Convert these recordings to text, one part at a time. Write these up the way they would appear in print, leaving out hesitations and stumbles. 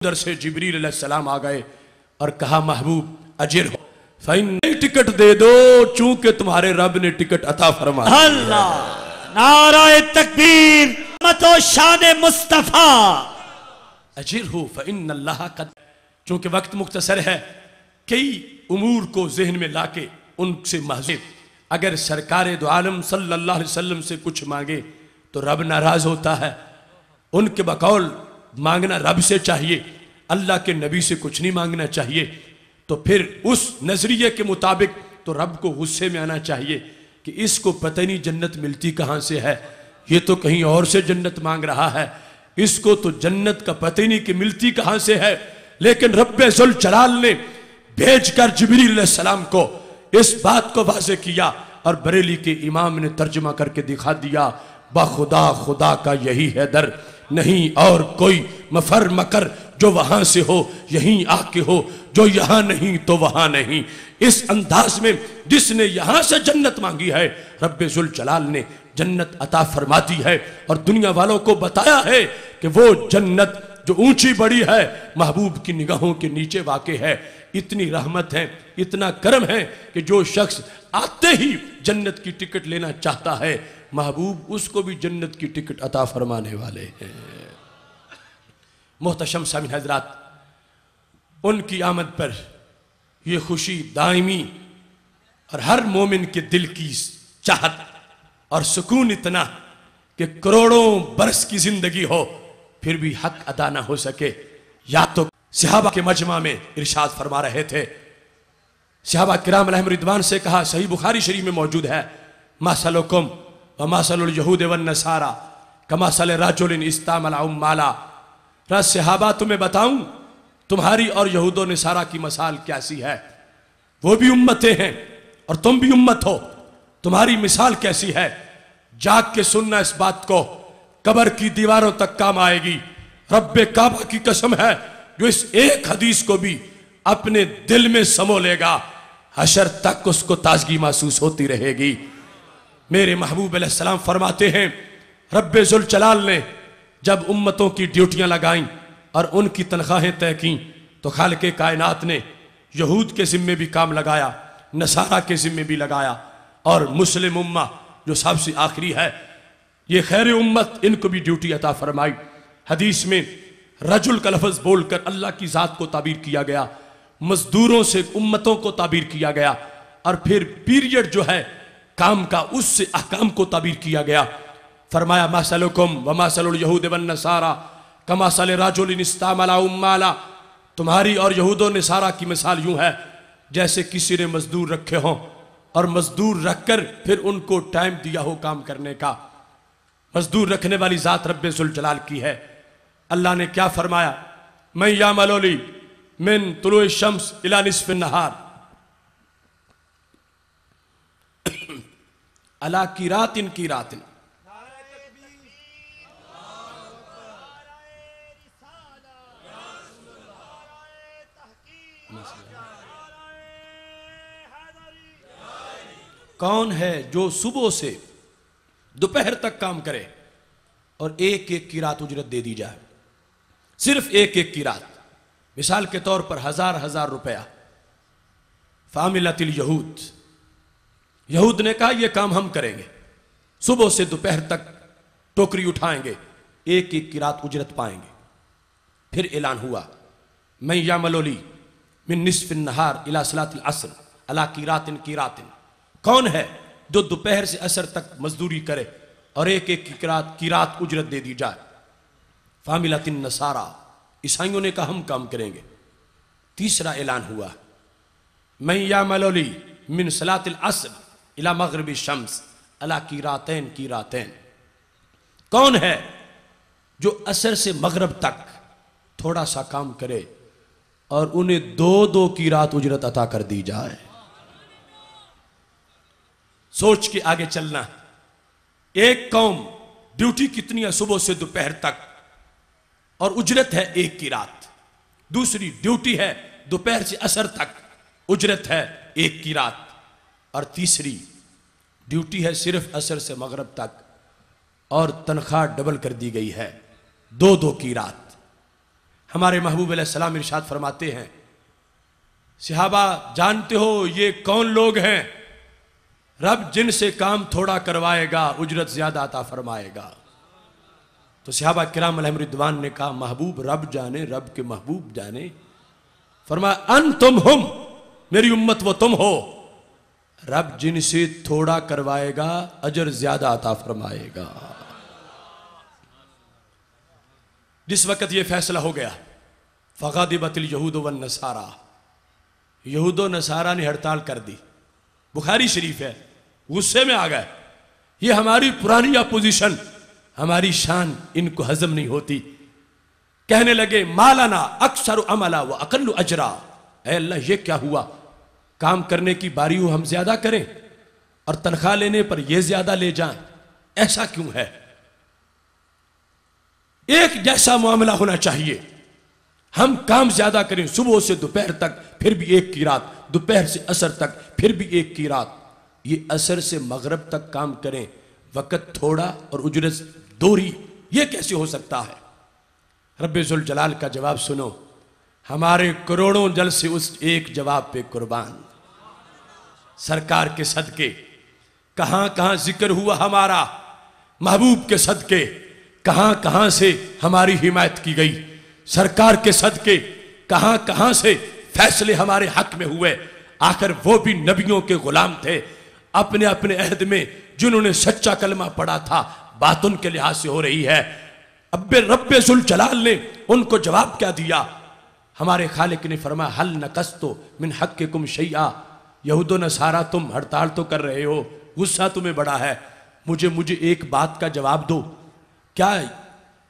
उधर से जिब्रील अलैहिस्सलाम आ गए और कहा महबूब अजिर हो, फाइन टिकट दे दो, चूंकि तुम्हारे रब ने टिकट अता फरमा। अल्लाह, नाराए तकबीर, मतो शान मुस्तफा। अजिर हो फ़इन अल्लाह कद, चूंकि वक्त मुख्तसर है, कई उमूर को जहन में लाके उनसे महज़ूब, अगर सरकार दो आलम सल्लल्लाहु अलैहि वसल्लम से कुछ मांगे तो रब नाराज होता है। उनके बकौल मांगना रब से चाहिए, अल्लाह के नबी से कुछ नहीं मांगना चाहिए। तो फिर उस नजरिए के मुताबिक तो रब को गुस्से में आना चाहिए कि इसको पता नहीं जन्नत मिलती कहां से है, ये तो कहीं और से जन्नत मांग रहा है, इसको तो जन्नत का पता ही नहीं कि मिलती कहां से है। लेकिन रब्बे जुल जलाल ने भेजकर जिब्रील अलैहिस्सलाम को इस बात को वाज़ेह किया और बरेली के इमाम ने तर्जुमा करके दिखा दिया, बाखुदा खुदा का यही है दर, नहीं और कोई मफर मकर जो वहां से हो यहीं आके हो, जो यहां नहीं तो वहां नहीं। इस अंदाज में जिसने यहां से जन्नत मांगी है, रब्बे जुल जलाल ने जन्नत अता फरमा दी है और दुनिया वालों को बताया है कि वो जन्नत जो ऊंची बड़ी है महबूब की निगाहों के नीचे वाक़े है। इतनी रहमत है, इतना करम है कि जो शख्स आते ही जन्नत की टिकट लेना चाहता है, महबूब उसको भी जन्नत की टिकट अता फरमाने वाले हैं। मोहतशम सामिन हजरात, उनकी आमद पर यह खुशी दायमी और हर मोमिन के दिल की चाहत और सुकून इतना कि करोड़ों बरस की जिंदगी हो फिर भी हक अदा ना हो सके। या तो सहाबा के मजमा में इरशाद फरमा रहे थे, सहाबा किराम अलैहिम रिदवान से कहा, सही बुखारी शरीफ में मौजूद है, मासलुकुम व मासलुल यहूद वन नसारा कमासल राजुलिन इस्तामला उम्माला। सहाबा तुम्हें बताऊं तुम्हारी और यहूदो नसारा की मिसाल कैसी है, वो भी उम्मतें हैं और तुम भी उम्मत हो, तुम्हारी मिसाल कैसी है। जाग के सुनना इस बात को, कब्र की दीवारों तक काम आएगी। रब्बे काबा की कसम है जो इस एक हदीस को भी अपने दिल में समो लेगा, हशर तक उसको ताजगी महसूस होती रहेगी। मेरे महबूब अलैहिस्सलाम फरमाते हैं, रब्बे जुल जलाल ने जब उम्मतों की ड्यूटियां लगाईं और उनकी तनख्वाहें तय की तो खालिक़े कायनात ने यहूद के जिम्मे भी काम लगाया, नसारा के जिम्मे भी लगाया और मुस्लिम उम्मा जो सबसे आखिरी है, ये खैर उम्मत, इनको भी ड्यूटी अता फरमाई। हदीस में रजुल का लफ्ज बोलकर अल्लाह की जात को ताबीर किया गया, मजदूरों से उम्मतों को ताबीर किया गया और फिर पीरियड जो है काम का उससे अहकाम को ताबीर किया गया। फरमाया मासलुकुम व मासलुल यहूद वन नसारा कमासल राजुलिन इस्तामला उम्माला, तुम्हारी और यहूदो नसारा की मिसाल यूं है जैसे किसी ने मजदूर रखे हों और मजदूर रखकर फिर उनको टाइम दिया हो काम करने का। मजदूर रखने वाली जात रब्बे जुल जलाल की है। अल्लाह ने क्या फरमाया, मैं या मलोली मिन तुलुए शम्स इला निस्फिन नहार अला की रातिन की रातिन। कौन है जो सुबह से दोपहर तक काम करे और एक एक की रात उजरत दे दी जाए, सिर्फ एक एक की रात। मिसाल के तौर पर 1000 रुपया। फामिलतिल यहूद, यहूद ने कहा यह काम हम करेंगे, सुबह से दोपहर तक टोकरी उठाएंगे, एक एक की रात उजरत पाएंगे। फिर ऐलान हुआ, मैं या मलोली मिन निस्फिन नहार इला सलातिल असर अला की रातिन की रातिन। कौन है जो दोपहर से असर तक मजदूरी करे और एक एक की रात उजरत दे दी जाए। फामिलतिन नसारा, ईसाइयों ने कहा हम काम करेंगे। तीसरा ऐलान हुआ, मैं या मलोली मिन सलातिल असर इला मगरिबी शम्स अला की रातैन। कौन है जो असर से मगरब तक थोड़ा सा काम करे और उन्हें 2-2 की रात उजरत अता कर दी जाए। सोच के आगे चलना। एक कौम ड्यूटी कितनी है सुबह से दोपहर तक और उजरत है एक की रात। दूसरी ड्यूटी है दोपहर से असर तक, उजरत है एक की रात। और तीसरी ड्यूटी है सिर्फ असर से मगरब तक और तनख्वाह डबल कर दी गई है, 2-2 की रात। हमारे महबूब अलैहिस्सलाम इरशाद फरमाते हैं, सहाबा जानते हो ये कौन लोग हैं? रब जिनसे काम थोड़ा करवाएगा उजरत ज्यादा अता फरमाएगा। तो सहाबा किराम अलैहिम रिदवान ने कहा, महबूब रब जाने, रब के महबूब जाने। फरमाया अंतुम हुम, मेरी उम्मत वो तुम हो, रब जिनसे थोड़ा करवाएगा अजर ज्यादा अता फरमाएगा। जिस वक्त ये फैसला हो गया, फ़ग़ादिबतिल यहूद वन नसारा, यहूद व नसारा ने हड़ताल कर दी। बुखारी शरीफ है, गुस्से में आ गए, ये हमारी पुरानी अपोजिशन, हमारी शान इनको हजम नहीं होती। कहने लगे मालाना अक्सर अमला व अकल्लु अजरा, ऐ अल्लाह ये क्या हुआ, काम करने की बारी हो हम ज्यादा करें और तनख्वाह लेने पर ये ज्यादा ले जाएं, ऐसा क्यों है? एक जैसा मामला होना चाहिए, हम काम ज्यादा करें, सुबह से दोपहर तक फिर भी एक की रात, दोपहर से असर तक फिर भी एक की रात, ये असर से मगरब तक काम करें, वक़्त थोड़ा और उजरत दोहरी, ये कैसे हो सकता है? रब्बे जुल जलाल का जवाब सुनो, हमारे करोड़ों जल से उस एक जवाब पे कुर्बान। सरकार के सदके कहां कहां जिक्र हुआ हमारा, महबूब के सदके कहां कहां से हमारी हिमायत की गई, सरकार के सदके कहां कहां से फैसले हमारे हक में हुए। आखिर वो भी नबियों के गुलाम थे, अपने अपने अहद में जिन्होंने सच्चा कलमा पढ़ा था, बात उनके लिहाज से हो रही है। अब्बे रब्बे जुल जलाल ने उनको जवाब क्या दिया? हमारे खालिक ने फरमाया हल नकस्तो मिन हक्किकुम शैआ, यहूदो नसारा तुम हड़ताल तो कर रहे हो, गुस्सा तुम्हें बड़ा है, मुझे एक बात का जवाब दो, क्या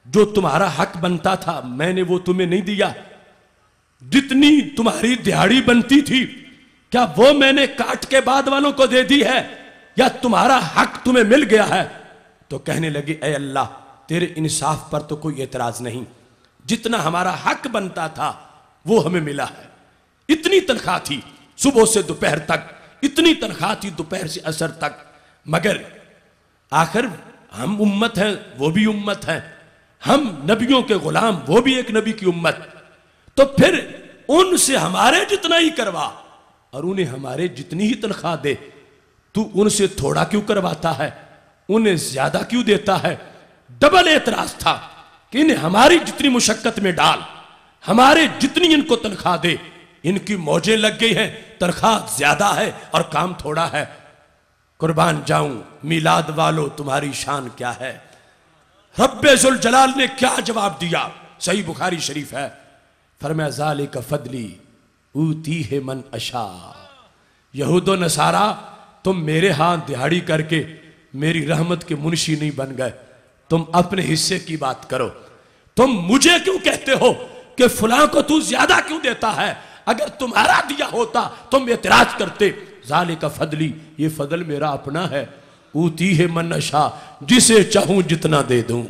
जो तुम्हारा हक बनता था मैंने वो तुम्हें नहीं दिया? जितनी तुम्हारी दिहाड़ी बनती थी क्या वो मैंने काट के बाद वालों को दे दी है, या तुम्हारा हक तुम्हें मिल गया है? तो कहने लगे ऐ अल्लाह तेरे इंसाफ पर तो कोई एतराज नहीं, जितना हमारा हक बनता था वो हमें मिला है। इतनी तनख्वाह थी सुबह से दोपहर तक, इतनी तनख्वाह थी दोपहर से असर तक, मगर आखिर हम उम्मत हैं वो भी उम्मत है, हम नबियों के गुलाम वो भी एक नबी की उम्मत, तो फिर उनसे हमारे जितना ही करवा और उन्हें हमारे जितनी ही तनख्वाह दे, तू उनसे थोड़ा क्यों करवाता है, उन्हें ज्यादा क्यों देता है? डबल एतराज था कि इन्हें हमारी जितनी मुशक्कत में डाल, हमारे जितनी इनको तनख्वाह दे, इनकी मौजें लग गई हैं, तनख्वाह ज्यादा है और काम थोड़ा है। कुर्बान जाऊं मिलाद वालों तुम्हारी शान क्या है? रब्बे जुल जलाल ने क्या जवाब दिया? सही बुखारी शरीफ है, फरमाया ज़ालिका फदली ऊती है मन अशा, यहूदो नसारा तुम मेरे हाथ दिहाड़ी करके मेरी रहमत के मुंशी नहीं बन गए, तुम अपने हिस्से की बात करो। तुम मुझे क्यों कहते हो कि फलां को तू ज्यादा क्यों देता है? अगर तुम्हारा दिया होता तुम एतराज करते। ज़ालिका फदली, ये फजल मेरा अपना है, ऊती है मन अशा, जिसे चाहूं जितना दे दूं।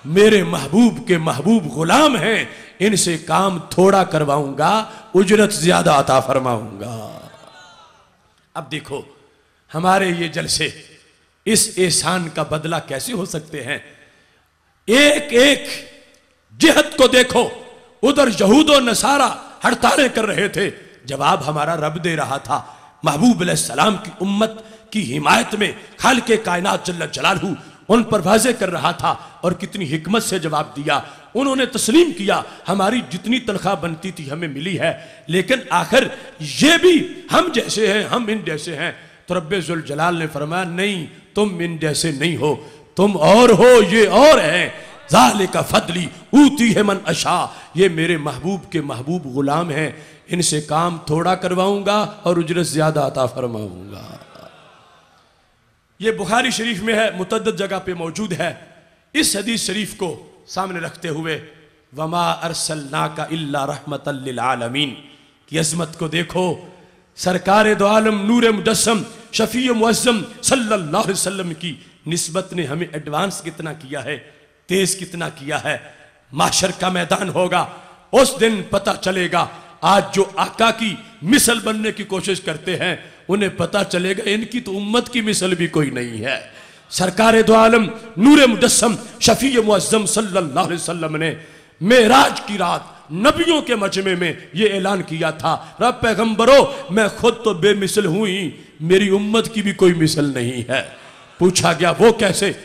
मेरे महबूब के महबूब गुलाम हैं, इनसे काम थोड़ा करवाऊंगा, उजरत ज्यादा अता फरमाऊंगा। अब देखो हमारे ये जलसे इस एहसान का बदला कैसे हो सकते हैं? एक एक जिहद को देखो, उधर यहूद और नसारा हड़तालें कर रहे थे, जवाब हमारा रब दे रहा था। महबूब अलैहिस्सलाम की उम्मत की हिमायत में खालिक़े कायनात जल्ल जलालहू उन पर वाज़े कर रहा था, और कितनी हिकमत से जवाब दिया। उन्होंने तस्लीम किया हमारी जितनी तनख्वाह बनती थी हमें मिली है, लेकिन आखिर ये भी हम जैसे हैं, हम इन जैसे हैं। तो रब्बे जुल जलाल ने फरमाया नहीं, तुम इन जैसे नहीं हो, तुम और हो, ये और है। ज़ालिका फदली ऊती है मन अशा, ये मेरे महबूब के महबूब गुलाम हैं, इनसे काम थोड़ा करवाऊंगा और उजरत ज्यादा अता फरमाऊंगा। ये बुखारी शरीफ में है, मुतअद्दिद जगह पे मौजूद है। इस हदीस शरीफ को सामने रखते हुए वमा अरसलनाका इल्ला रहमतल लिल आलमीन की अजमत को देखो। सरकार दो आलम नूर मुजस्सम शफी मुअज़्ज़म सल्लल्लाहु अलैहि वसल्लम की निस्बत ने हमें एडवांस कितना किया है, तेज कितना किया है। माशर का मैदान होगा, उस दिन पता चलेगा। आज जो आका की मिसल बनने की कोशिश करते हैं उन्हें पता चलेगा इनकी तो उम्मत की मिसल भी कोई नहीं है। सरकार दो आलम नूर मुजस्सम शफी मुअज़्ज़म सल्लल्लाहु अलैहि वसल्लम ने मेराज की रात नबियों के मजमे में ये ऐलान किया था, रब पैगंबरों मैं खुद तो बेमिसल हूं ही, मेरी उम्मत की भी कोई मिसल नहीं है। पूछा गया वो कैसे?